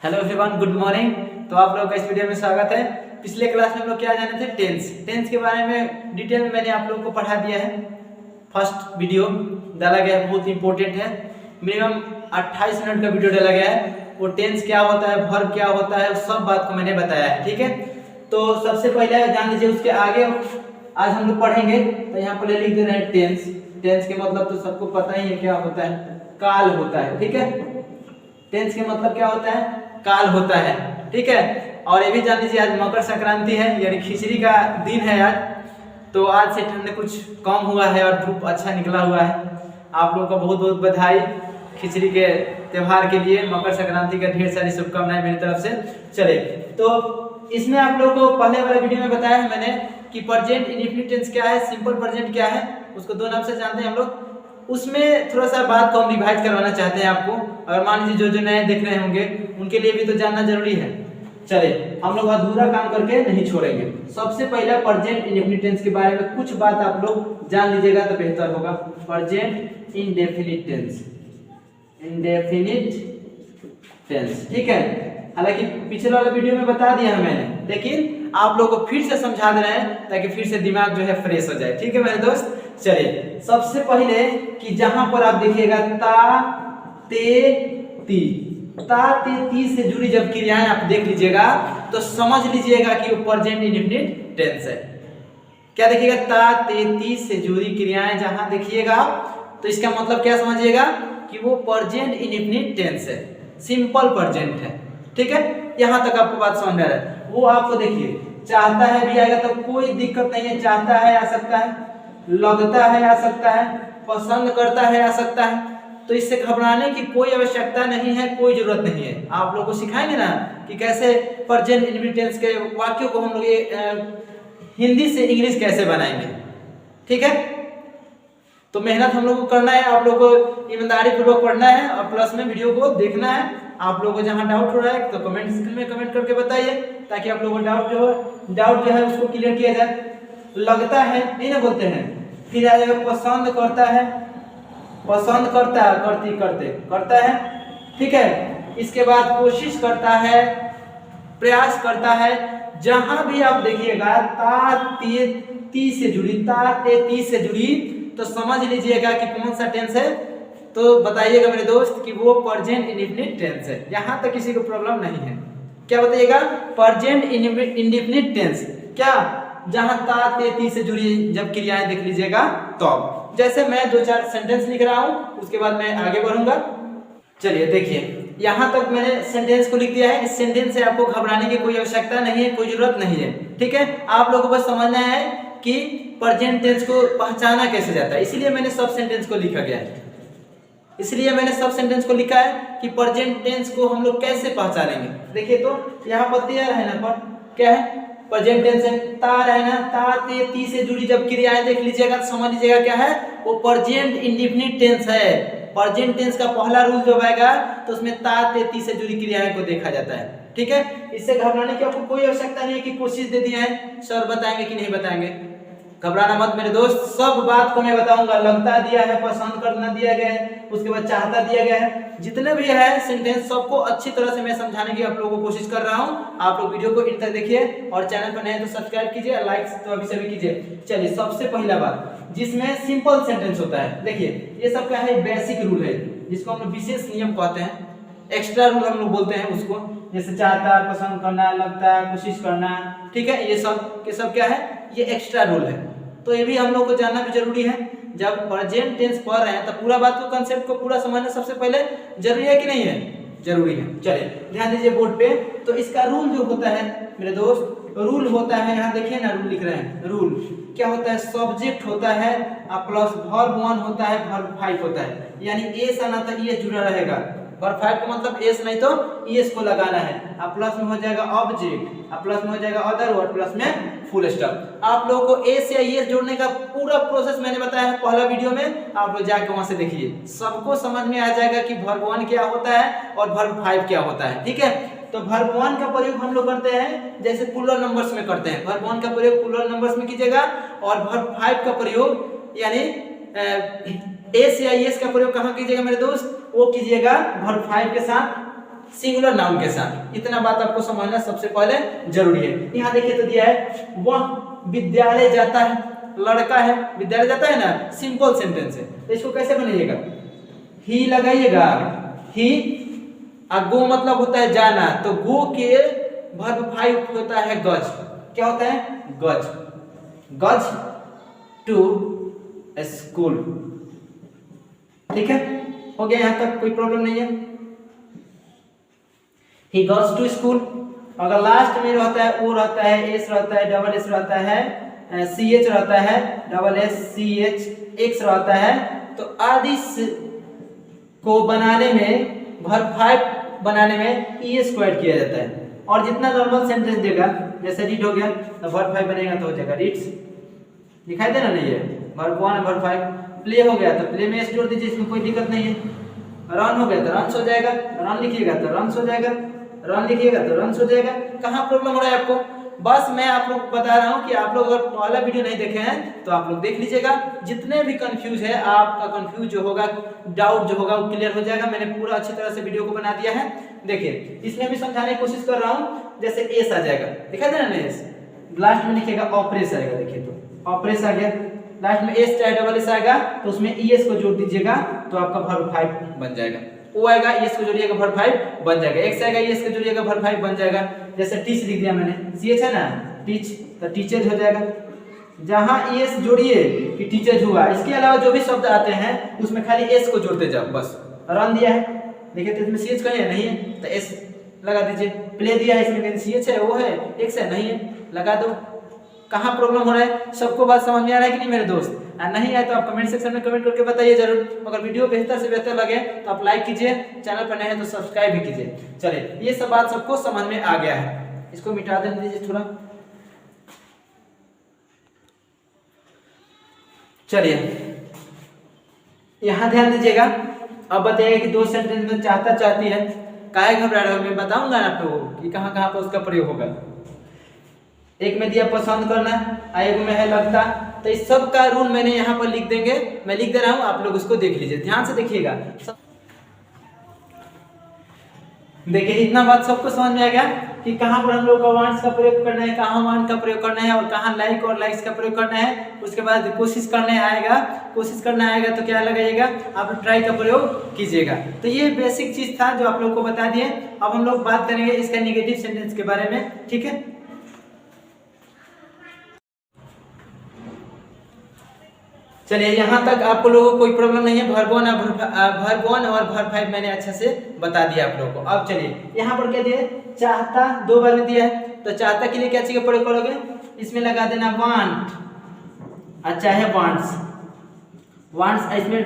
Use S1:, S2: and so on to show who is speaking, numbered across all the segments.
S1: Hello everyone, good morning. तो आप लोगों का इस वीडियो में स्वागत है। पिछले क्लास में हम लोग क्या जाने थे, टेंस के बारे में डिटेल में मैंने आप लोगों को पढ़ा दिया है। फर्स्ट वीडियो डाला गया है, बहुत इंपॉर्टेंट है। मिनिमम 28 मिनट का वीडियो डाला गया है। वो टेंस क्या होता है, वर्ब क्या होता है, सब बात को मैंने बताया है। ठीक है, तो सबसे पहले जान लीजिए, उसके आगे आज हम लोग पढ़ेंगे। तो यहाँ पर लिख दे रहे हैं टेंस। टेंस के मतलब तो सबको पता ही है क्या होता है, काल होता है। ठीक है, टेंस के मतलब क्या होता है, काल होता है। ठीक है, और ये भी जान लीजिए आज मकर संक्रांति है, यानी खिचड़ी का दिन है आज। तो आज से ठंड कुछ कम हुआ है और धूप अच्छा निकला हुआ है। आप लोगों को बहुत बहुत बधाई खिचड़ी के त्योहार के लिए, मकर संक्रांति का ढेर सारी शुभकामनाएं मेरी तरफ से। चले, तो इसमें आप लोगों को पहले वाला वीडियो में बताया है मैंने कि प्रेजेंट इंडेफिनिट टेंस क्या है, सिंपल प्रेजेंट क्या है, उसको दो नाम से जानते हैं हम लोग। उसमें थोड़ा सा बात को हम रिवाइज करवाना चाहते हैं आपको। अगर मान लीजिए जो नए देख रहे होंगे उनके लिए भी तो जानना जरूरी है। चले, हम लोग अधूरा काम करके नहीं छोड़ेंगे। सबसे पहला प्रेजेंट इंडेफिनिट टेंस के बारे में कुछ बात आप लोग जान लीजिएगा तो बेहतर होगा। Present indefinite tense, indefinite tense. ठीक है, हालांकि पिछले वाले वीडियो में बता दिया है मैंने, लेकिन आप लोगों को फिर से समझा दे रहे हैं ताकि फिर से दिमाग जो है फ्रेश हो जाए। ठीक है मेरे दोस्त, चलिए सबसे पहले कि जहां पर आप देखिएगा ता ते ती से जुड़ी जब क्रियाएं आप देख लीजिएगा तो समझ लीजिएगा कि वो प्रेजेंट इंडेफिनिट टेंस है। क्या देखिएगा, ता ते ती से जुड़ी क्रियाएं जहां देखिएगा तो इसका मतलब क्या समझिएगा कि वो प्रेजेंट इंडेफिनिट टेंस है, सिंपल प्रेजेंट है। ठीक है, यहां तक आपको बात समझ में आ रहा है। वो आपको देखिए चाहता है भी आएगा तो कोई दिक्कत नहीं है, चाहता है आ सकता है, लगता है आ सकता है, पसंद करता है आ सकता है। तो इससे घबराने की कोई आवश्यकता नहीं है, कोई जरूरत नहीं है। आप लोगों को सिखाएंगे ना कि कैसे प्रेजेंट इंडेफिनिट टेंस के वाक्यों को हम लोग ये हिंदी से इंग्लिश कैसे बनाएंगे। ठीक है, तो मेहनत हम लोग को करना है, आप लोग को ईमानदारी पूर्वक पढ़ना है और प्लस में वीडियो को देखना है। आप लोगों को जहां डाउट हो रहा है तो कमेंट सेक्शन में कमेंट करके बताइए ताकि आप लोगों को डाउट जो है उसको क्लियर किया जाए। लगता है नहीं ना बोलते हैं, फिर आ जाएगा पसंद करता है, पसंद करता है, करता है। ठीक है, इसके बाद कोशिश करता है, प्रयास करता है। जहां भी आप देखिएगा ता ते ती से जुड़ी, ता ते ती से जुड़ी तो समझ लीजिएगा कि कौन सा टेंस है। तो बताइएगा मेरे दोस्त कि वो प्रेजेंट इंडेफिनिट टेंस है। यहां तक किसी को प्रॉब्लम नहीं है। क्या बताइएगा, प्रेजेंट इंडेफिनिट टेंस क्या, जहां ता ते ती से जुड़ी जब क्रियाएं देख लीजिएगा तो। जैसे मैं दो चार सेंटेंस लिख रहा हूं, उसके बाद मैं आगे बढ़ूंगा। चलिए देखिए, यहां तक मैंने सेंटेंस को लिख दिया है। इस सेंटेंस से आपको घबराने की कोई आवश्यकता नहीं है, कोई जरूरत नहीं है। ठीक है, आप लोगों को बस समझना है कि प्रेजेंट टेंस को पहचाना कैसे जाता है, इसीलिए मैंने सब सेंटेंस को लिखा गया है। इसलिए मैंने सब सेंटेंस को लिखा है कि प्रेजेंट टेंस को हम लोग कैसे पहचानेंगे। देखिए तो यहाँ पर तैयार है ना, पर क्या है, प्रेजेंट टेंस है। ता है ना, ता ते ती से जुड़ी जब क्रियाएं देख लीजिएगा तो समझ लीजिएगा क्या है, वो प्रेजेंट इंडेफिनिट टेंस है। प्रेजेंट टेंस का पहला रूल जब आएगा तो उसमें ता ते ती से जुड़ी क्रियाएं को देखा जाता है। ठीक है, इससे घबराने की आपको कोई आवश्यकता नहीं है कि कोशिश दे दिया है सर बताएंगे कि नहीं बताएंगे। घबराना मत मेरे दोस्त, सब बात को मैं बताऊंगा। लगता दिया है, पसंद करना दिया गया है, उसके बाद चाहता दिया गया है, जितने भी है सेंटेंस सबको अच्छी तरह से मैं समझाने की आप लोगों को कोशिश कर रहा हूं। आप लोग वीडियो को इन तक देखिए और चैनल पर नए तो सब्सक्राइब कीजिए, लाइक तो अभी से भी कीजिए। चलिए सबसे पहला बात जिसमें सिंपल सेंटेंस होता है, देखिए ये सब क्या है, बेसिक रूल है जिसको हम लोग विशेष नियम कहते हैं, एक्स्ट्रा रूल हम लोग बोलते हैं उसको। जैसे चाहता, पसंद करना, लगता, कोशिश करना। ठीक है, ये सब के सब क्या है, ये एक्स्ट्रा रूल है। तो ये भी हम लोग को जानना भी जरूरी है। जब प्रेजेंट टेंस पढ़ रहे हैं तो पूरा बात को, कंसेप्ट को पूरा समझना सबसे पहले जरूरी है कि नहीं है, जरूरी है। चलिए ध्यान दीजिए बोर्ड पे। तो इसका रूल जो होता है मेरे दोस्त, रूल होता है, यहाँ देखिए ना रूल लिख रहे हैं। रूल क्या होता है, सब्जेक्ट होता है प्लस वर्ब 1 होता है, वर्ब 5 होता है। यानी एस आना था, ये जुड़ा रहेगा। वर्ब 5 का मतलब एस नहीं तो एस को लगाना है। प्लस में हो जाएगा ऑब्जेक्ट, प्लस में हो जाएगा अदर वर्ड, प्लस में फुल स्टॉप। आप लोगों को एस या एस जोड़ने का पूरा प्रोसेस मैंने बताया है पहला वीडियो में, आप लोग जाके वहां से देखिए, सबको समझ में आ जाएगा कि वर्ब 1 क्या होता है और वर्ब 5 क्या होता है। ठीक है, तो वर्ब 1 का प्रयोग हम लोग करते हैं जैसे प्लूरल नंबर्स में करते हैं। वर्ब 1 का प्रयोग प्लूरल नंबर्स में कीजिएगा और वर्ब 5 का प्रयोग यानी एस या एस का प्रयोग कहां कीजिएगा मेरे दोस्त, वो कीजिएगा वर्ब 5 के साथ सिंगुलर नाउन के साथ। इतना बात आपको समझना सबसे पहले जरूरी है। यहाँ देखिए तो दिया है वह विद्यालय जाता है, लड़का है विद्यालय जाता है ना, सिंपल सेंटेंस है। तो इसको कैसे बनाइएगा, ही लगाइएगा, ही। गो मतलब होता है जाना, तो गो के वर्ब फाइव होता है गज। क्या होता है, गज, गज टू स्कूल। ठीक है, हो गया यहाँ तक, कोई प्रॉब्लम नहीं है। ही goes to school। अगर लास्ट में रहता है ओ रहता है, एस रहता है, डबल एस रहता है, सी एच रहता है, double S C H, X रहता है, तो आदि को बनाने में, वर्ब फाइव बनाने में ई स्क्वायर किया जाता है। और जितना नॉर्मल सेंटेंस देगा, जैसे रीड हो गया तो वर्ब फाइव बनेगा तो हो जाएगा रीड्स। दिखाई दे ना, नहीं है verb one verb five. Play हो गया तो प्ले में एस जोड़ दीजिए, इसमें कोई दिक्कत नहीं है। रन हो गया तो रन हो जाएगा, रन लिखिएगा तो रन हो जाएगा, रन लिखिएगा तो रन हो जाएगा। कहाँ प्रॉब्लम हो रहा है आपको, बस मैं आप लोग बता रहा हूँ कि आप लोग अगर पहला वीडियो नहीं देखे हैं तो आप लोग देख लीजिएगा। जितने भी कंफ्यूज है, आपका कंफ्यूज जो होगा, डाउट जो होगा वो क्लियर हो जाएगा। मैंने पूरा अच्छी तरह से वीडियो को बना दिया है। देखिए इसमें भी समझाने की कोशिश कर रहा हूँ। जैसे एस आ जाएगा, दिखाई दे ना एस, लास्ट में लिखिएगा ऑपरेस आएगा। देखिए तो ऑपरेस आ गया, लास्ट में एस चाहे डबल एस आएगा तो उसमें ई एस को जोड़ दीजिएगा तो आपका वर्ब फाइव बन जाएगा। ओ आएगा, ई एस को जोड़िएगा वर्ब फाइव बन जाएगा। एक्स आएगा, ई एस को जोड़िएगा वर्ब फाइव बन जाएगा। जैसे टीच लिख दिया मैंने, सी एच है ना, टीच तो टीचर हो जाएगा। जहां ई एस जोड़िए कि टीचर हुआ, इसके अलावा जो भी शब्द आते हैं उसमें खाली एस को जोड़ते जाओ बस। रन दिया है, देखिए तो इसमें सी एच कहीं है, नहीं है तो एस लगा दीजिए। प्ले दिया है, इसमें सी एच है, वो है, एक्स है, नहीं है, लगा दो। कहाँ प्रॉब्लम हो रहा है, सबको बात समझ में आ रहा है कि नहीं मेरे दोस्त? नहीं आए तो आप कमेंट सेक्शन में कमेंट करके बताइए जरूर। अगर वीडियो बेहतर से बेहतर लगे तो आप लाइक कीजिए, चैनल पर नए हैं तो सब्सक्राइब भी कीजिए। चलिए ये सब बात सबको समझ में आ गया है, इसको मिटा देने दीजिए थोड़ा। चलिए यहाँ ध्यान दीजिएगा। अब बताइए कि दो सेंटेंस में चाहता चाहती है, काहे घबरा रहे हो, मैं बताऊंगा ना आपको कि कहाँ कहाँ पर उसका प्रयोग होगा। एक में दिया पसंद करना, एक में है लगता। तो इस सब का रूल मैंने यहाँ पर लिख देंगे, मैं लिख दे रहा हूँ, आप लोग उसको देख लीजिए, ध्यान से देखिएगा। देखिए इतना बात सबको समझ में आ गया कि कहाँ पर हम लोग का वांट्स का प्रयोग करना है, कहाँ वांट का प्रयोग करना है और कहाँ लाइक और लाइक्स का प्रयोग करना है। उसके बाद कोशिश करने आएगा, कोशिश करना आएगा तो क्या लगाइएगा, आप ट्राई का प्रयोग कीजिएगा। तो ये बेसिक चीज था जो आप लोग को बता दिए। अब हम लोग बात करेंगे इसका निगेटिव सेंटेंस के बारे में, ठीक है। चलिए यहाँ तक आप लोगों को कोई प्रॉब्लम नहीं है। वर्ब वन और वर्ब फाइव मैंने अच्छे से बता दिया आप लोगों को। अब चलिए यहाँ पर क्या दिया, चाहता, दो बार में दिया है, तो चाहता के लिए क्या चीज का प्रयोग करोगे, इसमें लगा देना वांट, अच्छा है वांट्स। वांट्स इसमें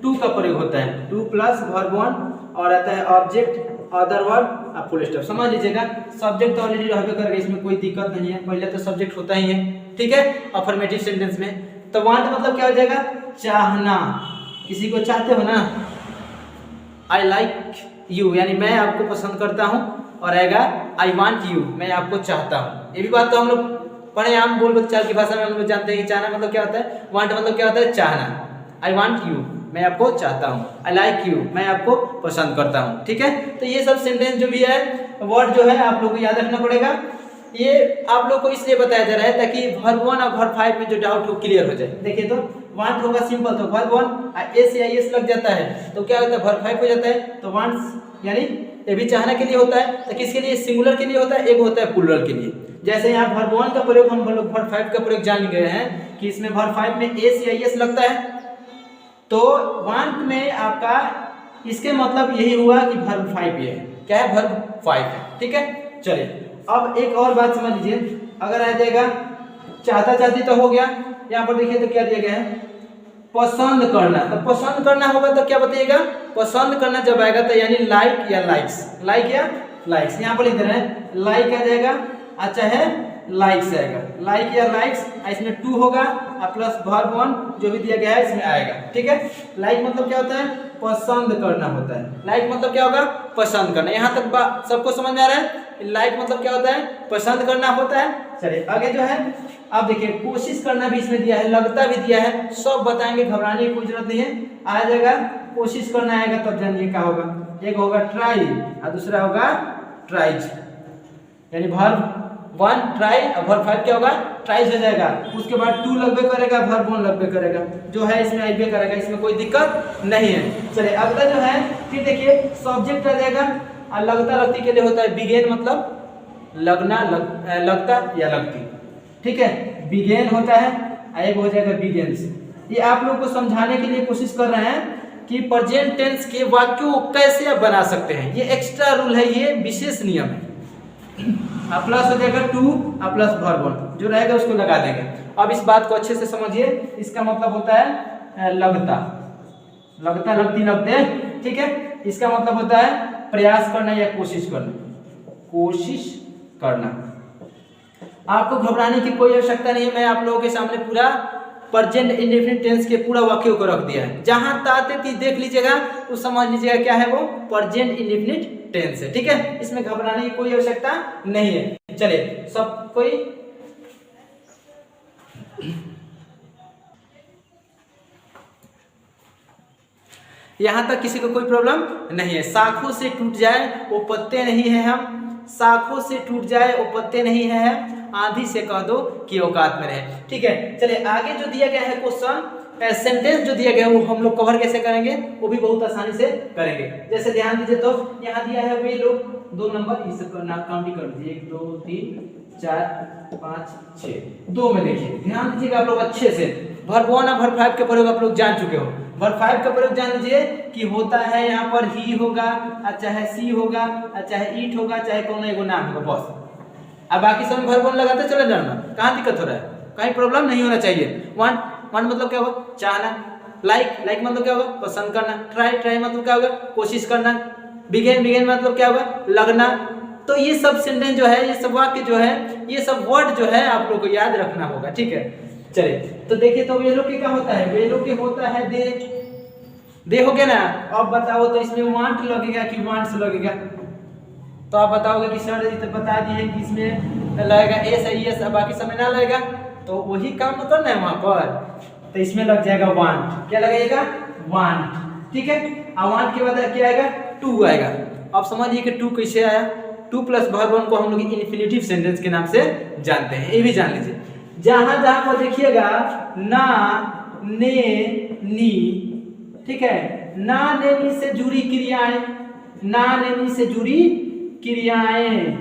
S1: टू का प्रयोग होता है, टू प्लस वर्ब वन और आता है ऑब्जेक्ट, अदर वर्ब, आप फुल स्टॉप। समझ लीजिएगा, सब्जेक्ट ऑलरेडी रहबे करेगा, इसमें कोई दिक्कत नहीं है, पहले तो सब्जेक्ट होता ही है, ठीक है। अफर्मेटिव सेंटेंस में तो वांट मतलब क्या हो जाएगा, चाहना, किसी को चाहते हो ना। आई लाइक यू यानी मैं आपको पसंद करता हूँ, और आएगा आई वांट यू, मैं आपको चाहता हूँ। ये भी बात तो हम लोग पढ़े, आम बोल चाल की भाषा में हम लोग जानते हैं कि चाहना मतलब क्या होता है, वांट मतलब क्या होता है, चाहना। आई वांट यू, मैं आपको चाहता हूँ। आई लाइक यू, मैं आपको पसंद करता हूँ, ठीक है। तो ये सब सेंटेंस जो भी है, वर्ड जो है आप लोग को याद रखना पड़ेगा। ये आप लोग को इसलिए बताया जा रहा है ताकि वर्ब वन और वर्ब फाइव में जो डाउट हो क्लियर हो जाए। देखिए तो वांट होगा सिंपल, तो वर्ब वन एस या एस लग जाता है तो क्या होता है, वर्ब फाइव हो जाता है। तो वांट्स यानी ये भी चाहना के लिए होता है, तो किसके लिए, सिंगुलर के लिए होता है, एक होता है प्लूरल के लिए। जैसे यहाँ वर्ब वन का प्रयोग हम लोग वर्ब फाइव का प्रयोग जान गए हैं कि इसमें वर्ब फाइव में एस या एस लगता है, तो वांट में आपका इसके मतलब यही हुआ कि वर्ब फाइव ये है, क्या है, वर्ब फाइव है, ठीक है। चलिए अब एक और बात समझ लीजिए, अगर आ जाएगा चाहता चाहती तो हो गया। यहाँ पर देखिए तो क्या दिया गया है, पसंद करना। तो पसंद करना होगा तो क्या बताइएगा, पसंद करना जब आएगा तो यानी लाइक या लाइक्स, लाइक या लाइक्स। यहाँ पर लिख दे रहे हैं लाइक आ जाएगा, अच्छा है लाइक्स आएगा, लाइक या लाइक्स, इसमें टू होगा और प्लस वर्ब वन जो भी दिया गया है इसमें आएगा। ठीक है, लाइक मतलब क्या होता है, पसंद करना होता है। लाइक मतलब क्या होगा, पसंद करना। यहाँ तक सबको समझ में आ रहा है, लाइक मतलब क्या होता है, पसंद करना होता है। चलिए आगे जो है आप देखिए, कोशिश करना भी इसमें दिया है, लगता भी दिया है, सब बताएंगे, घबराने की कोई जरूरत नहीं है, आ जाएगा। कोशिश करना आएगा तब जानिए क्या होगा, एक होगा ट्राई और दूसरा होगा ट्राइज, यानी वर्ब वन ट्राई और वर्ब फाइव क्या होगा, ट्राइज हो जाएगा। उसके बाद टू लगबे करेगा, वर्ब वन लगबे करेगा, जो है इसमें आइबे करेगा, इसमें कोई दिक्कत नहीं है। चलिए अगला जो है, फिर देखिए सब्जेक्ट आ जाएगा और लगता लगती के लिए होता है बिगेन, मतलब लगना, लगता या लगती। ठीक है, बिगेन होता है, एक हो जाएगा बिगेन्स। ये आप लोग को समझाने के लिए कोशिश कर रहे हैं कि प्रेजेंट टेंस के वाक्यों को कैसे आप बना सकते हैं। ये एक्स्ट्रा रूल है, ये विशेष नियम है। प्लस हो जाएगा टू और प्लस वर्ब वन जो रहेगा उसको लगा देंगे। अब इस बात को अच्छे से समझिए, इसका मतलब होता है लगता, लगता, लगती, लगते। ठीक है, इसका मतलब होता है प्रयास करना या कोशिश करना, कोशिश करना। आपको घबराने की कोई आवश्यकता नहीं है, मैं आप लोगों के सामने पूरा प्रेजेंट इंडेफिनिट टेंस के पूरा वाक्यों को रख दिया है। जहां ताते ती देख लीजिएगा तो समझ लीजिएगा क्या है वो प्रेजेंट इंडेफिनिट टेंस है। ठीक है, इसमें घबराने की कोई आवश्यकता नहीं है। चलिए सब कोई यहां तक किसी को कोई प्रॉब्लम नहीं है। शाखों से टूट जाए वो पत्ते नहीं है हम, शाखों से टूट जाए वो पत्ते नहीं है हम, आंधी से कह दो कि औकात में रहे। ठीक है, चलिए आगे जो दिया गया है क्वेश्चन, सेंटेंस जो दिया गया है वो हम लोग कवर कैसे करेंगे, वो भी बहुत आसानी से करेंगे। जैसे ध्यान दीजिए, तो यहाँ दिया है वे लोग, 2 नंबर इस काउंटिंग कर दीजिए, 1 2 3 4 5 6, 2 में देखिए, ध्यान दीजिएगा आप लोग अच्छे से। वर्ब वन और वर्ब फाइव का प्रयोग आप लोग जान चुके हो। वर्ब फाइव का प्रयोग जान लीजिए कि होता है यहाँ पर ही होगा, चाहे सी होगा, चाहे ईट होगा, चाहे कौन एगो नाम होगा, बस। अब बाकी सब वर्ब वन लगाते चले जाना, कहाँ दिक्कत हो रहा है, कहीं प्रॉब्लम नहीं होना चाहिए। वन मतलब क्या होगा, चाहना। लाइक मतलब क्या होगा, पसंद करना। ट्राई मतलब क्या होगा, कोशिश करना। बिगेन मतलब क्या होगा, लगना। तो ये सब सेंटेंस जो है, ये सब वाक्य जो है, ये सब वर्ड जो है आप लोग को याद रखना होगा। ठीक है, चलिए तो देखिए, तो वे लोग के क्या होता है, वे लोग के होता है दे हो गया ना। अब बताओ तो इसमें वांट लगेगा कि वांट्स लगेगा, तो आप बताओगे कि सर तो बता दिए कि इसमें लगेगा एस है, एस, बाकी समय ना लगेगा, तो वही काम तो करना है वहां पर, तो इसमें लग जाएगा वांट। क्या लगेगा, वांट। ठीक है, और वांट के बाद क्या आएगा, टू आएगा। अब समझिए कि टू कैसे आया, टू प्लस वर्ब वन को हम लोग इन्फिनिटिव सेंटेंस के नाम से जानते हैं, ये भी जान लीजिए। जहां जहां पर देखिएगा ना, ने, नी, ठीक है, ना ने नी से जुड़ी क्रियाएं, ना ने नी से जुड़ी क्रियाएं,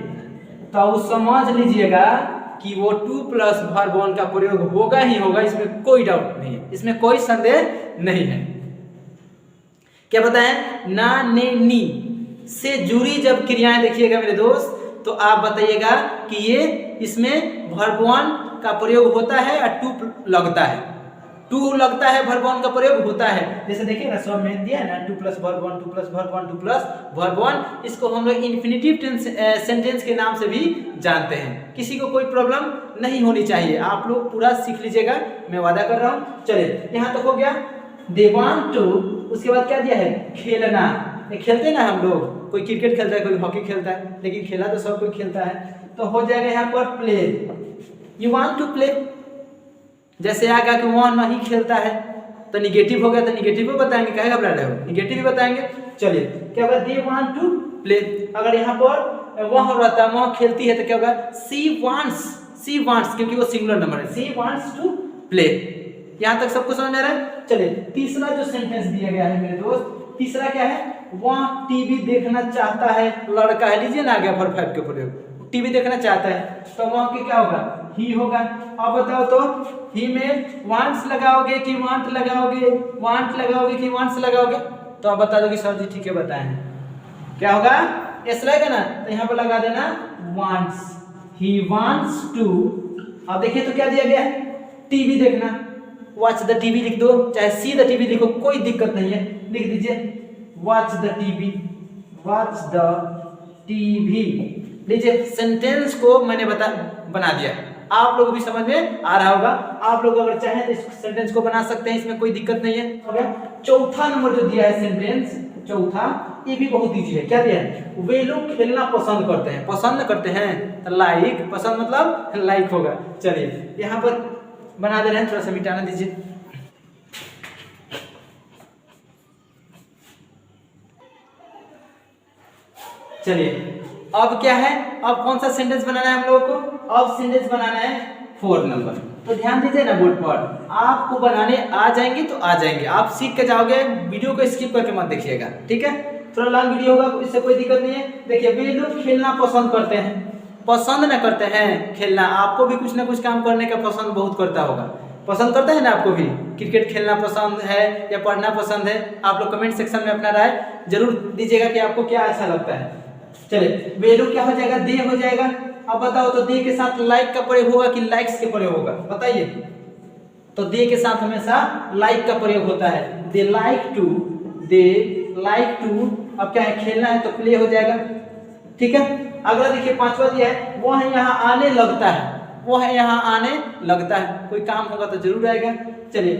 S1: तो समझ लीजिएगा कि वो टू प्लस वर्ब वन का प्रयोग होगा ही होगा, इसमें कोई डाउट नहीं है, इसमें कोई संदेह नहीं है। क्या बताएं, ना ने नी से जुड़ी जब क्रियाएं देखिएगा मेरे दोस्त, तो आप बताइएगा कि ये इसमें वर्ब वन का प्रयोग होता है और टू लगता है, टू लगता है, वर्ब वन का प्रयोग होता है। जैसे देखिए ना, सब में दिया है ना, two plus verb one, two plus verb one, two plus verb one, इसको हम लोग इन्फिनिटिव सेंटेंस के नाम से भी जानते हैं। किसी को कोई प्रॉब्लम नहीं होनी चाहिए, आप लोग पूरा सीख लीजिएगा, मैं वादा कर रहा हूँ। चलिए यहाँ तक हो गया, दे वांट टू, उसके बाद क्या दिया है, खेलना। खेलते ना हम लोग, कोई क्रिकेट खेलता है, कोई हॉकी खेलता है, लेकिन खेला तो सब कोई खेलता है, तो हो जाएगा यहाँ पर play, you want to play. जैसे आगे कि वो नहीं खेलता है, तो निगेटिव हो गया, तो निगेटिव भी बताएंगे, कहेगा घबरा रहे हो, निगेटिव भी बताएंगे। चलिए क्या होगा, दे वांट टू प्ले। अगर यहाँ पर वह रहता, वह खेलती है, तो क्या होगा, सी वांट्स, क्योंकि वो सिंगुलर नंबर है, सी वांट्स टू प्ले। यहाँ तक सबको समझ में आ रहा है। चलिए तीसरा जो सेंटेंस दिया गया है मेरे दोस्त, तीसरा क्या है, वह टीवी देखना चाहता है, लड़का है, लीजिए ना, आ गया वर्ब फाइव के प्रयोग, टीवी देखना चाहता है, तो वहां के क्या होगा, ही होगा। अब बताओ तो ही में वांट्स लगाओगे कि वांट लगाओगे, वांट लगाओगे कि वांट्स लगाओगे, तो आप बता दो कि सर जी ठीक है बताएं, क्या होगा, एस लगेगा ना, तो यहाँ पर लगा देना वांट्स, ही वांट्स टू। अब देखिए तो क्या दिया गया है, टीवी देखना, वॉच द टीवी लिख दो, चाहे सी द टीवी लिखो, कोई दिक्कत नहीं है, लिख दीजिए watch the TV, watch the TV. लीजिए सेंटेंस को मैंने बना दिया, आप लोग भी समझ में आ रहा होगा। आप लोग अगर चाहें तो इस सेंटेंस को बना सकते हैं, इसमें कोई दिक्कत नहीं है। हो गया। चौथा नंबर जो दिया है सेंटेंस, चौथा, ये भी बहुत इजी है। क्या दिया है? वे लोग खेलना पसंद करते हैं। पसंद करते हैं तो लाइक, पसंद मतलब लाइक होगा। चलिए यहाँ पर बना दे रहे हैं, थोड़ा सा मिटाना दीजिए। चलिए अब क्या है, अब कौन सा सेंटेंस बनाना है हम लोगों को? अब सेंटेंस बनाना है 4 नंबर। तो ध्यान दीजिए ना बोर्ड पर, आपको बनाने आ जाएंगे तो आ जाएंगे, आप सीख के जाओगे। वीडियो को स्किप करके मत देखिएगा, ठीक है? थोड़ा लॉन्ग वीडियो होगा, इससे कोई दिक्कत नहीं है। देखिए वे लोग खेलना पसंद करते हैं, पसंद न करते हैं खेलना। आपको भी कुछ ना कुछ काम करने का पसंद बहुत करता होगा, पसंद करता है ना? आपको भी क्रिकेट खेलना पसंद है या पढ़ना पसंद है? आप लोग कमेंट सेक्शन में अपना राय जरूर दीजिएगा कि आपको क्या अच्छा लगता है। चलिए वे लोग क्या हो जाएगा? दे हो जाएगा। अब बताओ तो दे के साथ लाइक का प्रयोग होगा कि लाइक्स के प्रयोग होगा? बताइए। तो दे के साथ हमेशा लाइक का प्रयोग होता है। They like to, they like to. अब क्या है? खेलना है तो प्ले हो जाएगा, ठीक है? अगला देखिए पांचवा दिया है, वह यहाँ आने लगता है। वह यहाँ आने लगता है, कोई काम होगा तो जरूर आएगा। चलिए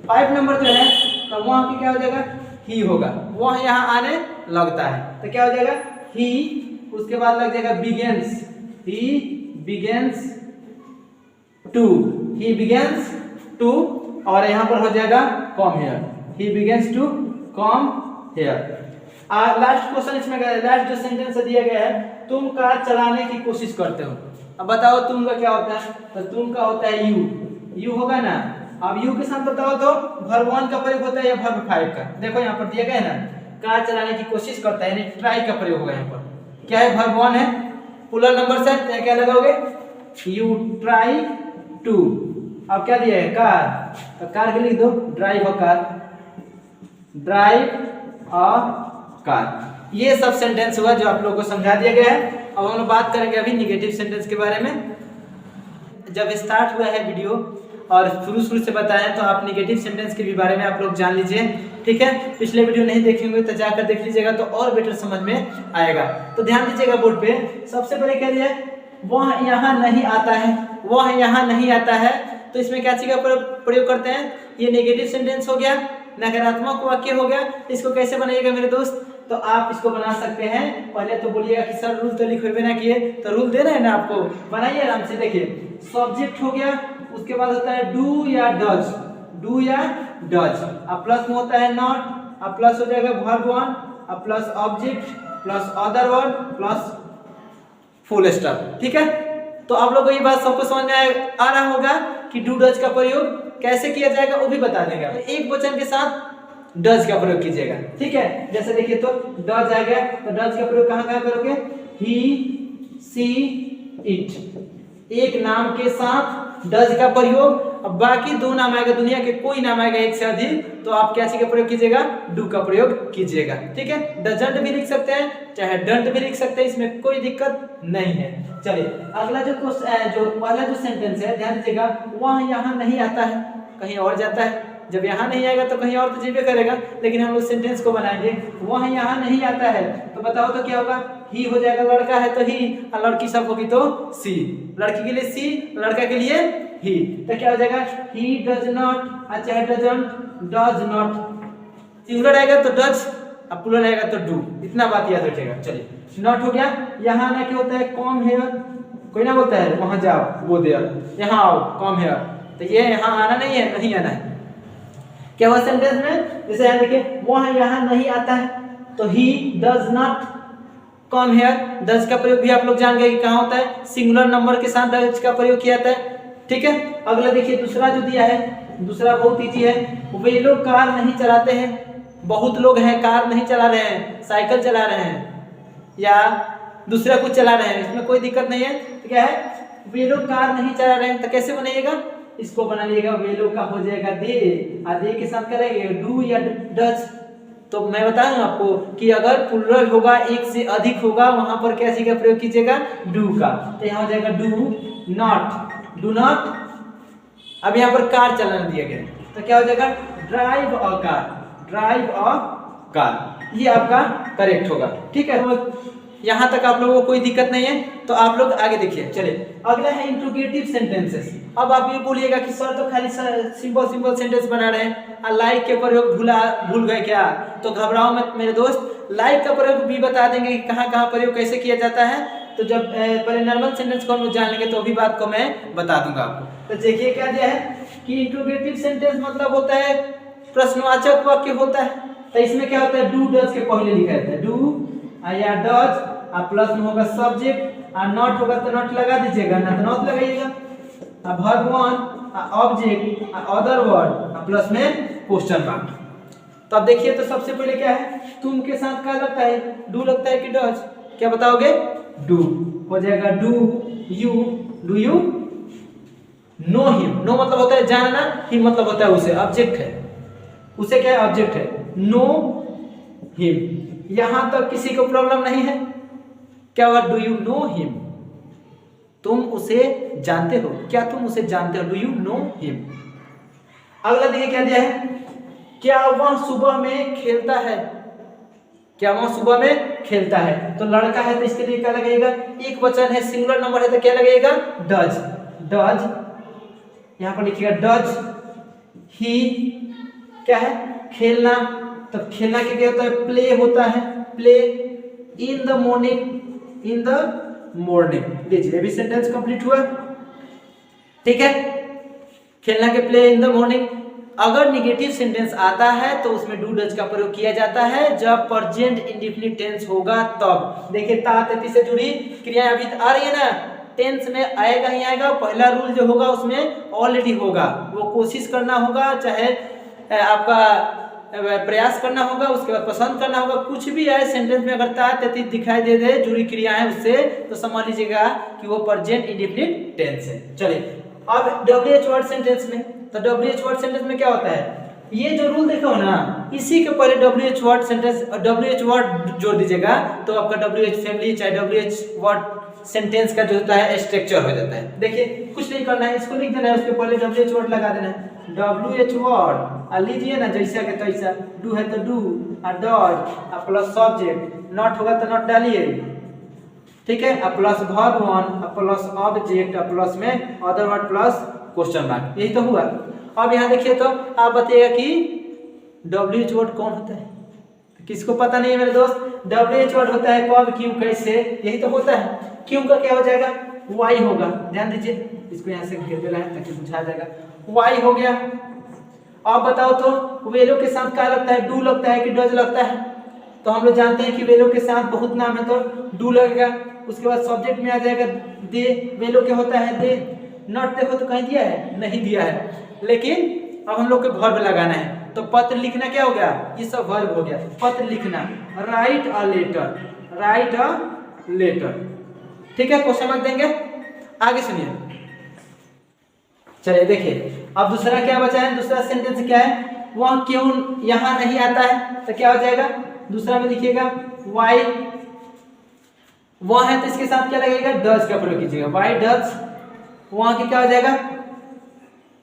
S1: 5 नंबर जो है, तो वहाँ की क्या हो जाएगा? ही होगा। वह यहाँ आने लगता है तो क्या हो जाएगा? ही। उसके बाद लग जाएगा begins, he begins to, he begins to. और यहाँ पर हो जाएगा come here, he begins to come here. Last question इसमें लास्ट जो सेंटेंस दिया गया है, तुम कार चलाने की कोशिश करते हो। अब बताओ तुम का क्या होता है? तो तुम का होता है यू, यू होगा ना। अब यू के साथ बताओ तो वर्ब 1 का प्रयोग होता है या वर्ब 5 का? देखो यहाँ पर दिया गया है ना, कार चलाने की कोशिश करता है, यानी ट्राई का प्रयोग होगा। यहाँ पर क्या है? वर्ब 1 है, प्लूरल नंबर से तो क्या लगाओगे? You try to. अब क्या दिया है? कार, तो कार के लिख दो drive a car, drive a car. ये सब सेंटेंस हुआ जो आप लोगों को समझा दिया गया है। अब हम लोग बात करेंगे अभी निगेटिव सेंटेंस के बारे में। जब स्टार्ट हुआ है वीडियो और शुरू से बताया, तो आप निगेटिव सेंटेंस के भी बारे में आप लोग जान लीजिए, ठीक है? पिछले वीडियो नहीं देखेंगे तो जाकर देख लीजिएगा, तो और बेटर समझ में आएगा। तो ध्यान दीजिएगा बोर्ड पे। सबसे पहले क्या दिया है? वह यहाँ नहीं आता है, वह यहाँ नहीं आता है। तो इसमें क्या चीज का प्रयोग करते हैं? ये नेगेटिव सेंटेंस हो गया, नकारात्मक वाक्य हो गया। इसको कैसे बनाइएगा मेरे दोस्त? तो आप इसको बना सकते हैं। पहले तो बोलिएगा कि सर रूल तो लिखे हुए ना किए, तो रूल दे रहे हैं ना आपको, बनाइए आराम से। देखिए सब्जेक्ट हो गया, उसके बाद होता है डू या डज, डू या डज। अब प्लस में होता है नॉट, अब प्लस हो जाएगा वर्ब 1, अब plus object plus other word plus full stop, ठीक है? तो आप लोगों को ये बात सबको समझ में आ रहा होगा कि डू डज का प्रयोग कैसे किया जाएगा, वो भी बता देगा। एक वचन के साथ डज का प्रयोग कीजिएगा, ठीक है? जैसे देखिए तो डज आ गया, तो डज का प्रयोग कहाँ करोगे? ही, सी, इट। एक नाम के साथ डज का प्रयोग। अब बाकी दो नाम आएगा, दुनिया के कोई नाम आएगा एक से अधिक, तो आप क्या चीज का प्रयोग कीजिएगा? डू का प्रयोग कीजिएगा, ठीक है? डजंट भी लिख सकते हैं, चाहे डंट भी लिख सकते हैं, इसमें कोई दिक्कत नहीं है। चलिए अगला जो पहला जो सेंटेंस है, ध्यान दीजिएगा। वह यहाँ नहीं आता है, कहीं और जाता है। जब यहाँ नहीं आएगा तो कहीं और तो जीवे करेगा, लेकिन हम लोग सेंटेंस को बनाएंगे। वह यहाँ नहीं आता है, तो बताओ तो क्या होगा? ही हो जाएगा, लड़का है तो ही, और लड़की सब होगी तो सी। लड़की के लिए सी, लड़का के लिए ही, तो क्या हो जाएगा? ही डज नॉट, चाहे डजंट, डज नॉट। सिंगुलर आएगा तो डज, अब प्लूरल आएगा तो डू। इतना बात याद रखिएगा। चलिए नॉट हो गया। यहाँ आना क्या होता है? Come here. कोई ना बोलता है वहां जाओ, वो देयर, यहाँ आओ, कम हेयर। तो ये यहाँ आना नहीं है, नहीं आना है। क्या हुआ सेंटेंस में? जैसे यहाँ देखिए, वह यहाँ नहीं आता है, तो ही does not come here. Does का प्रयोग भी आप लोग जान गए कि कहाँ होता है? सिंगुलर नंबर के साथ डज का प्रयोग किया जाता है, ठीक है? अगला देखिए दूसरा जो दिया है, दूसरा बहुत इजी है। वे लोग कार नहीं चलाते हैं। बहुत लोग हैं कार नहीं चला रहे हैं, साइकिल चला रहे हैं या दूसरा कुछ चला रहे हैं, इसमें कोई दिक्कत नहीं है। तो क्या है? वे लोग कार नहीं चला रहे हैं, तो कैसे बनाइएगा? इसको बनाइएगा, वे लोग का हो जाएगा दे, और दे के साथ क्या लगेगा? डू या डज। तो मैं बताऊं आपको कि अगर प्लूरल होगा, एक से अधिक होगा, वहां पर क्या चीज का प्रयोग कीजिएगा? डू का। तो यहाँ हो जाएगा डू नॉट, डू नॉट। अब यहाँ पर कार चलाना दिया गया, तो क्या हो जाएगा? Drive a car, drive a car. ये आपका करेक्ट होगा, ठीक है? यहाँ तक आप लोगों को कोई दिक्कत नहीं है, तो आप लोग आगे देखिए। चलिए अगला है इंट्रोगेटिव सेंटेंसेस। अब आप ये बोलिएगा कि सर तो खाली सिंपल सेंटेंस बना रहे हैं, लाइक के प्रयोग भूल गए क्या? तो घबराओ मत मेरे दोस्त, लाइक का प्रयोग भी बता देंगे कि कहाँ कहाँ प्रयोग कैसे किया जाता है। तो जब पहले नॉर्मल सेंटेंस को हम जान लेंगे तो भी बात को मैं बता दूंगा आपको। तो देखिए क्या दिया है कि इंट्रोगेटिव सेंटेंस मतलब होता है प्रश्नवाचक वाक्य होता है। तो इसमें क्या होता है, डू डज के पहले लिखा जाता है डू या डज, प्लस में होगा सब्जेक्ट, नॉट होगा तो नॉट लगा दीजिएगा, ना तो नॉट लगाइएगा, verb one, object, other word, plus में क्वेश्चन मार्क। तो अब देखिए तो सबसे पहले क्या है, तुम के साथ क्या लगता है, डू लगता है कि डज? क्या बताओगे? डू हो जाएगा। Do you know him. Know मतलब होता है जानना, हिम मतलब होता है उसे, ऑब्जेक्ट है, उसे क्या है, ऑब्जेक्ट है। नो हिम, यहां तक किसी को प्रॉब्लम नहीं है। क्या हुआ, डू यू नो हिम? तुम उसे जानते हो, क्या तुम उसे जानते हो? Do you know him. अगला देखिए क्या दिया है, क्या वह सुबह में खेलता है? क्या वह सुबह में खेलता है? तो लड़का है तो इसके लिए क्या लगेगा, एक वचन है, सिंगुलर नंबर है तो क्या लगेगा, डज। डज यहां पर लिखिएगा डज ही, क्या है, खेलना। तो खेलना के क्या होता है, प्ले होता है, play in the morning, in the morning. लीजिए अभी सेंटेंस कंप्लीट हुआ, ठीक है। खेलना के प्ले इन द मॉर्निंग। अगर निगेटिव सेंटेंस आता है तो उसमें डू डज का प्रयोग किया जाता है जब प्रेजेंट इंडेफिनिट टेंस होगा तब। देखिए ता तिथि से जुड़ी क्रियाएं अभी आ रही है ना, टेंस में आएगा ही आएगा। पहला रूल जो होगा उसमें ऑलरेडी होगा, वो कोशिश करना होगा, चाहे आपका प्रयास करना होगा, उसके बाद पसंद करना होगा, कुछ भी आए सेंटेंस में अगर ता तिथि दिखाई दे दे जुड़ी क्रियाएं उससे, तो समझ लीजिएगा कि वो प्रेजेंट इंडेफिनिट टेंस है। चलिए अब WH वर्ड सेंटेंस में, तो WH वर्ड सेंटेंस में क्या होता है, ये जो रूल देखो ना, इसी के पहले WH word sentence WH word जोड़ दीजिएगा तो आपका WH फैमिली चाहे WH वर्ड सेंटेंस का जो होता है स्ट्रक्चर हो जाता है। देखिए कुछ नहीं करना है, इसको लिख देना है, उसके पहले WH वर्ड लगा देना है। WH वर्ड लीजिए ना जैसा के तैसा, डू है तो do, does plus subject, not होगा तो नॉट डालिए, ठीक है, plus verb one, plus object, plus में other word, plus question mark. यही तो हुआ। अब यहाँ देखिए तो आप बताइएगा कि WH वर्ड कौन होता है, किसको पता नहीं है मेरे दोस्त? WH वर्ड होता है कब, क्यों, कैसे, यही तो होता है। क्यों का क्या हो जाएगा, वाई होगा। ध्यान दीजिए, इसको यहाँ से घेर देना है ताकि बुझा जाएगा। वाई हो गया। अब बताओ तो वेलो के साथ क्या लगता है, डू लगता है कि डज लगता है? तो हम लोग जानते हैं कि वेलो के साथ बहुत नाम है तो डू लगेगा। उसके बाद सब्जेक्ट में आ जाएगा दे, वेलो के होता है दे। नॉट देखो तो कहीं दिया है, नहीं दिया है, लेकिन अब हम लोग को वर्ब लगाना है। तो पत्र लिखना क्या हो गया, ये सब वर्ब हो गया। पत्र लिखना, write a letter, write a letter, ठीक है, क्वेश्चन मार्क देंगे। आगे सुनिए, चलिए देखिए अब दूसरा क्या बचा है, दूसरा सेंटेंस क्या है, वह क्यों यहाँ नहीं आता है? तो क्या हो जाएगा, दूसरा में लिखिएगा वाई, वह है तो इसके साथ क्या लगेगा, डज का प्रयोग कीजिएगा। वाई डज, वहां के क्या हो जाएगा,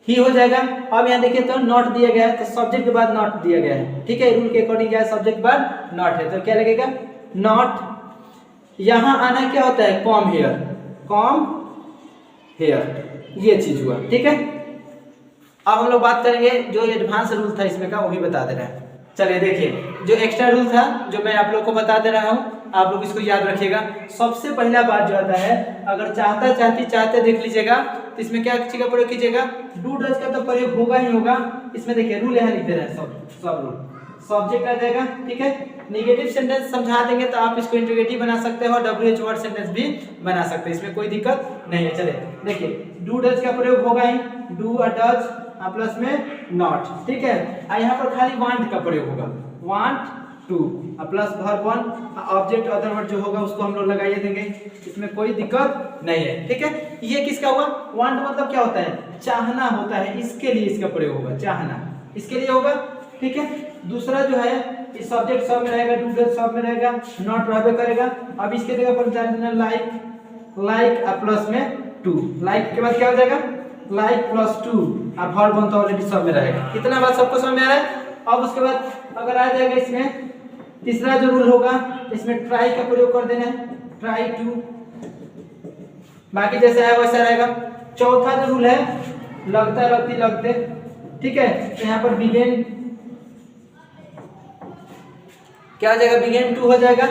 S1: ही हो जाएगा। अब यहाँ देखिए तो नॉट दिया गया है तो सब्जेक्ट के बाद नॉट दिया गया है, ठीक है, रूल के अकॉर्डिंग क्या है, सब्जेक्ट के बाद नॉट है तो क्या लगेगा, नॉट। यहाँ आना क्या होता है, कॉम हेयर, कॉम हेयर, ये चीज हुआ, ठीक है। अब हम लोग बात करेंगे जो एडवांस रूल था इसमें का, वो भी बता दे रहा है। चलिए देखिए जो एक्स्ट्रा रूल था जो मैं आप लोग को बता दे रहा हूँ, आप लोग इसको याद रखिएगा। सबसे पहला बात जो आता है, अगर चाहते देख लीजिएगा तो इसमें क्या चीज का प्रयोग कीजिएगा, डू डज का तो प्रयोग होगा ही होगा। इसमें देखिए रूल यहाँ लिख दे रहे हैं, सब रूल, सब्जेक्ट आ जाएगा, ठीक है। निगेटिव सेंटेंस समझा देंगे तो आप इसको इंट्रोगेटिव बना सकते हो और WH वर्ड सेंटेंस भी बना सकते हैं, इसमें कोई दिक्कत नहीं है। चलिए देखिए डू डज का प्रयोग होगा ही, डू और डज प्लस में नॉट, ठीक है। यहाँ पर खाली वांट का प्रयोग होगा, want two plus verb one, object other word जो होगा उसको हम लोग लगाइए देंगे, इसमें कोई दिक्कत नहीं है, ठीक है। ये किसका हुआ, वांट मतलब क्या होता है, चाहना होता है, इसके लिए इसका प्रयोग होगा, चाहना इसके लिए होगा, ठीक है। दूसरा जो है इस सब्जेक्ट सब में रहेगा, डू डज सब में रहेगा, नॉट रहबे करेगा। अब इसके जगह पर डाल देना लाइक, लाइक प्लस में टू, लाइक के बाद क्या हो जाएगा, लाइक प्लस टू, अब वर्ब वन तो ऑलरेडी सब में रहेगा। इतना बात सबको समझ में आ रहा है। अब उसके बाद अगर आ जाएगा इसमें तीसरा जो रूल होगा इसमें ट्राई का प्रयोग कर देना है, ट्राई टू, बाकी जैसा है वैसा रहेगा। चौथा जो रूल है लगता लगती लगते, ठीक है, तो यहाँ पर बिगेन क्या हो जाएगा, बिगेन टू हो जाएगा,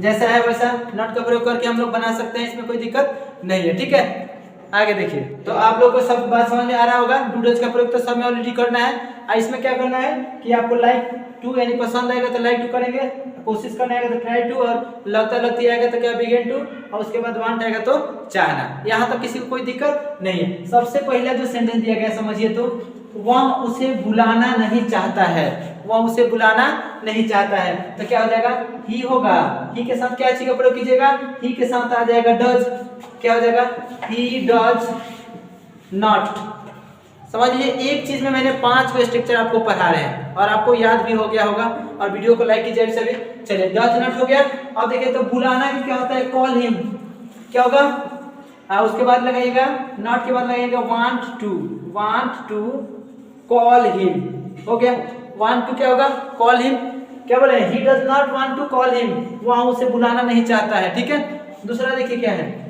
S1: जैसा है वैसा नॉट का प्रयोग करके हम लोग बना सकते हैं, इसमें कोई दिक्कत नहीं है, ठीक है। आगे देखिए, तो आप लोगों को सब बात समझ में आ रहा होगा। डू डज का प्रयोग तो सब में ऑलरेडी करना है। इसमें क्या करना है कि आपको लाइक टू यानी पसंद आएगा तो लाइक टू करेंगे, कोशिश करना आएगा तो ट्राई टू, और लगता लगती आएगा तो क्या, बिगेन टू, और उसके बाद वांट आएगा तो चाहना। यहाँ तक किसी को कोई दिक्कत नहीं है। सबसे पहला जो सेंटेंस दिया गया समझिए, तो वह उसे बुलाना नहीं चाहता है, वह उसे बुलाना नहीं चाहता है, तो क्या हो जाएगा, ही होगा। ही के साथ क्या चीज का प्रयोग कीजिएगा, ही के साथ आ जाएगा डज, क्या हो जाएगा, ही डज नॉट। समझ लीजिए एक चीज में मैंने 5 स्ट्रक्चर आपको पढ़ा रहे हैं और आपको याद भी हो गया होगा, और वीडियो को लाइक कीजिए सभी। चलिए डज नॉट हो गया। अब देखिए तो बुलाना भी क्या होता है, कॉल हिम, क्या होगा, उसके बाद लगाइएगा, नॉट के बाद लगाइएगा वांट टू कॉल हिम, हो गया। वांट टू क्या होगा, कॉल हिम, क्या बोले, he does not want to call him, वह उसे बुलाना नहीं चाहता है, ठीक है। दूसरा देखिए क्या है,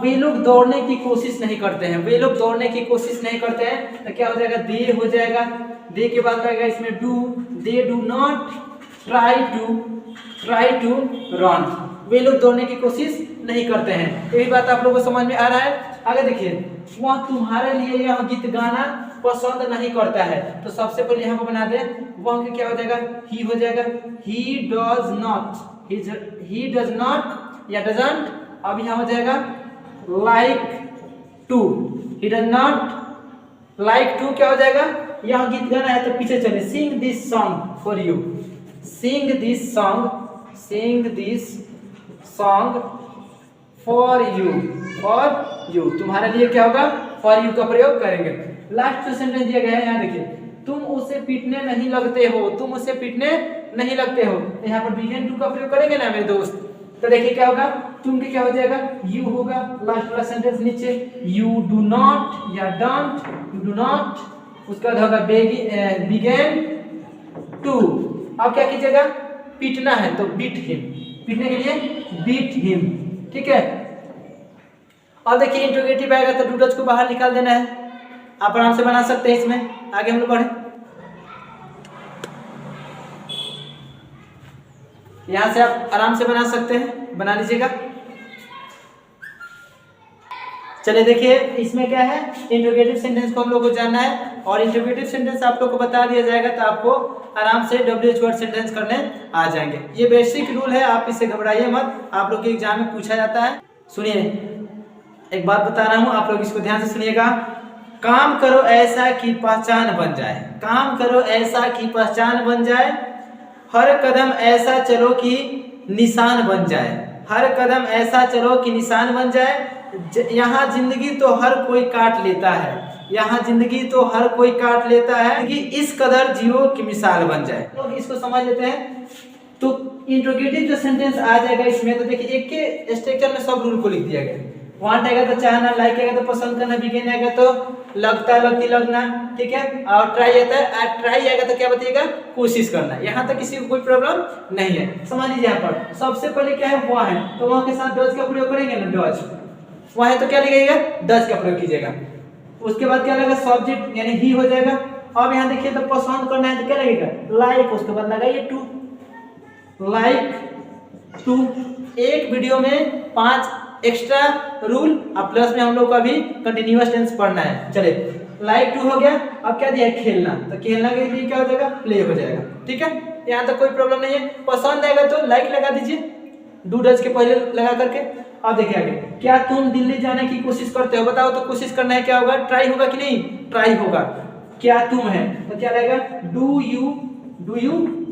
S1: वे लोग दौड़ने की कोशिश नहीं करते हैं, वे लोग दौड़ने की कोशिश नहीं करते हैं, तो क्या हो जाएगा, दे हो जाएगा। दे के बाद लगेगा इसमें do, they do not try to run, वे लोग दौड़ने की कोशिश नहीं करते हैं। यही बात आप लोगों को समझ में आ रहा है। आगे देखिए, वह तुम्हारे लिए यह गीत गाना पसंद नहीं करता है, तो सबसे पहले यहाँ पर बना दे, वह क्या हो जाएगा, ही हो जाएगा। ही डज नॉट या डजंट, अब यहाँ हो जाएगा like to, he does not like to, क्या हो जाएगा, यहाँ गीत गाना है तो पीछे चले, सिंग this song for you, Singh this song for you, तुम्हारे लिए क्या होगा, फॉर यू का प्रयोग करेंगे। लास्ट जो सेंटेंस दिया गया है यहाँ देखिए, तुम उसे पीटने नहीं लगते हो, तुम उसे पीटने नहीं लगते हो, यहाँ पर बिगिन टू का प्रयोग करेंगे ना मेरे दोस्त, तो देखिए क्या होगा, तुम के क्या हो जाएगा, यू होगा। लास्ट वाला सेंटेंस नीचे, यू डू नॉट या डोंट, यू डू नॉट, उसका होगा बिगेन टू। अब क्या कीजिएगा, पीटना है तो बीट हिम, पीटने के लिए बीट हिम, ठीक है। अब देखिए इंट्रोगेटिव आएगा तो डू डज को बाहर निकाल देना है, आप आराम से बना सकते हैं। इसमें आगे हम लोग बढ़े, यहां से आप आराम से बना सकते हैं, बना लीजिएगा। चलिए देखिए इसमें क्या है, इंट्रोगेटिव सेंटेंस को हम लोग को जानना है, और इंट्रोगेटिव सेंटेंस आप लोग को बता दिया जाएगा तो आपको आराम से WH वर्ड सेंटेंस करने आ जाएंगे। ये बेसिक रूल है, आप इससे घबराइए मत, आप लोग के एग्जाम में पूछा जाता है। सुनिए एक बात बता रहा हूं, आप लोग इसको ध्यान से सुनिएगा। काम करो ऐसा कि पहचान बन जाए, काम करो ऐसा कि पहचान बन जाए, हर कदम ऐसा चलो कि निशान बन जाए, हर कदम ऐसा चलो कि निशान बन जाए, यहाँ जिंदगी तो हर कोई काट लेता है, यहाँ जिंदगी तो हर कोई काट लेता है कि इस कदर जियो की मिसाल बन जाए। तो इसको समझ लेते हैं। तो इंट्रोगेटिव जो सेंटेंस आ जाएगा इसमें, तो देखिए एक के स्ट्रक्चर में सब रूल को लिख दिया गया। वांट आएगा तो चाहना, लाइक आएगा तो पसंद करना, बिगिन आएगा तो लगता लगती लगना, ठीक है, और ट्राई आता है, ट्राई आएगा तो क्या बताइएगा, कोशिश करना। यहाँ तक किसी को कोई प्रॉब्लम नहीं है। समझ लीजिए यहाँ पर सबसे पहले क्या है, वह है, तो वहाँ के साथ डज का प्रयोग करेंगे ना, डज, वह है तो क्या लिखिएगा, डज का प्रयोग कीजिएगा। उसके बाद क्या लगेगा, सब्जेक्ट यानी ही हो जाएगा। अब यहाँ देखिए तो पसंद करना है तो क्या लगेगा, लाइक, उसके बाद लगाइए टू, लाइक टू। एक वीडियो में 5 एक्स्ट्रा रूल, अब प्लस में हम लोग को अभी कंटिन्यूअस टेंस पढ़ना है। चले लाइक टू हो गया। अब क्या दिया है, खेलना, तो खेलना के लिए क्या हो जाएगा, प्ले हो जाएगा, ठीक है। यहाँ तक कोई प्रॉब्लम नहीं है। पसंद आएगा तो लाइक लगा दीजिए डू डज के पहले लगा करके। अब देखिए आगे, क्या तुम दिल्ली जाने की कोशिश करते हो, बताओ तो कोशिश करना है, क्या होगा, ट्राई होगा कि नहीं, ट्राई होगा। क्या तुम है तो क्या रहेगा, do you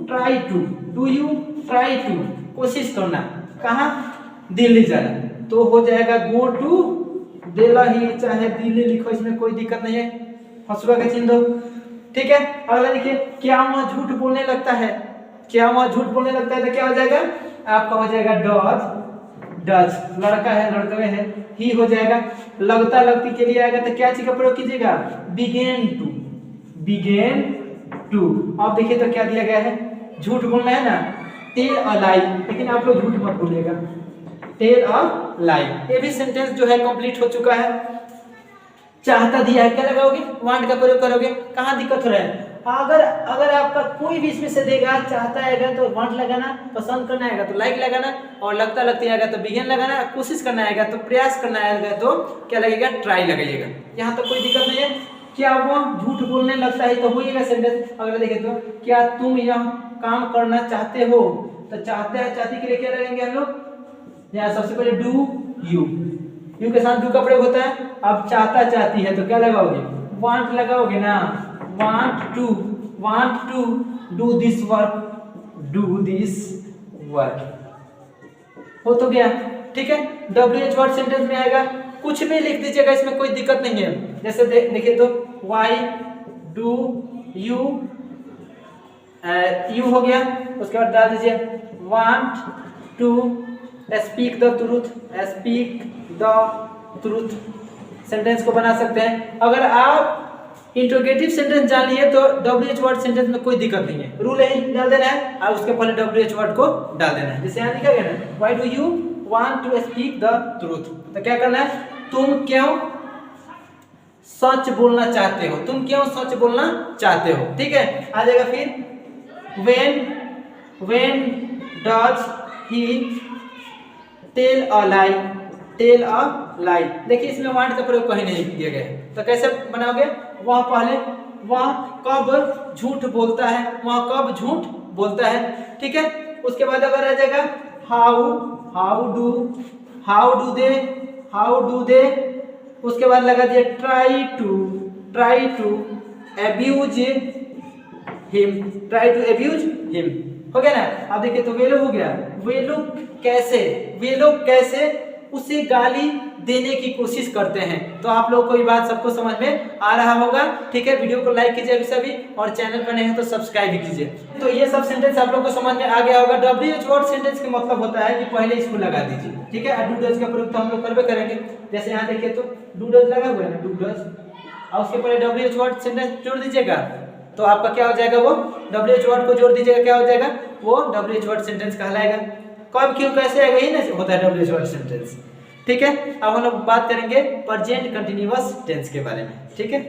S1: try to, do you try to, कोशिश करना, कहाँ, दिल्ली जाना, तो हो जाएगा गो टू दिल्ली, चाहे दिल्ली लिखो, इसमें कोई दिक्कत नहीं है, हंसुआ का चिन्ह दो, ठीक है। अगला देखिए, क्या वह झूठ बोलने लगता है, क्या वह झूठ बोलने लगता है, तो क्या हो जाएगा, आपका हो जाएगा डज, लड़का है, लड़के है, ही हो जाएगा। लगता लगती के लिए आएगा तो क्या चीज का प्रयोग कीजिएगा, बिगेन टू। अब देखिए तो क्या दिया गया है, झूठ बोलना है ना, टेल अ लाई, लेकिन आप लोग झूठ मत बोलिएगा, टेल अ लाई। ये भी सेंटेंस जो है कंप्लीट हो चुका है। चाहता दिया है, क्या लगाओगे, वांट का प्रयोग करोगे। कहाँ दिक्कत हो रहा है, अगर आपका कोई भी इसमें से देगा, चाहता आएगा तो वांट लगाना, पसंद करना आएगा तो लाइक लगाना, और लगता आएगा तो बिगिन लगाना, कोशिश करना आएगा तो प्रयास करना आएगा तो क्या लगेगा, ट्राई लगाइएगा। यहाँ तो कोई दिक्कत नहीं है। क्या वो झूठ बोलने लगता है तो होइएगा सेंटेंस। अगर देखें तो क्या तुम यह काम करना चाहते हो, तो चाहते हैं चाहती के लिए क्या लगाएंगे हम लोग, यहाँ सबसे पहले डू यू के साथ डू का प्रयोग होता है। अब चाहता चाहती है तो क्या लगाओगे, वांट लगाओगे ना, want to do this work, हो तो गया। ठीक है, WH वर्ड सेंटेंस में आएगा, कुछ भी लिख दीजिएगा, इसमें कोई दिक्कत नहीं है। जैसे देखिए तो वाई डू यू यू हो गया, उसके बाद डाल दीजिए want to speak the truth, sentence को बना सकते हैं। अगर आप इंट्रोगेटिव सेंटेंस जान लिए तो WH वर्ड सेंटेंस में कोई दिक्कत नहीं है, रूल यही डाल देना है और उसके पहले WH वर्ड को डाल देना है। जैसे यहाँ लिखा गया ना, why do you want to speak the truth, तो क्या करना है, तुम क्यों सच बोलना चाहते हो, तुम क्यों सच बोलना चाहते हो। ठीक है, आ जाएगा फिर when does he tell a lie, देखिए इसमें वांट का प्रयोग कहीं नहीं किया गया है, तो कैसे बनाओगे, वह पहले वह कब झूठ बोलता है, वह कब झूठ बोलता है। ठीक है, उसके बाद अगर आ जाएगा हाउ डू दे, उसके बाद लगा दिया ट्राई टू अब्यूज हिम, हो गया ना। अब देखिए तो वे लोग हो गया, वे लोग कैसे उसे गाली देने की कोशिश करते हैं। तो आप लोग को ये बात सबको समझ में आ रहा होगा। ठीक है, वीडियो को लाइक कीजिए अभी सभी, और चैनल पर नए हैं तो सब्सक्राइब भी कीजिए। तो ये सब सेंटेंस आप लोग को समझ में आ गया होगा। WH वर्ड सेंटेंस का मतलब होता है कि पहले इसको लगा दीजिए। ठीक है, डू डज का प्रयोग तो हम लोग करबे करेंगे। जैसे यहाँ देखिए तो डू डज लगा हुआ है ना, डू डज, और उसके पहले WH वर्ड सेंटेंस जोड़ दीजिएगा, तो आपका क्या हो जाएगा, वो WH वर्ड को जोड़ दीजिएगा, क्या हो जाएगा, वो WH वर्ड सेंटेंस कहलाएगा। कब क्यों कैसे आएगा, यही ना होता है WH वर्ड सेंटेंस। ठीक है, अब हम लोग बात करेंगे प्रेजेंट कंटिन्यूअस टेंस के बारे में। ठीक है।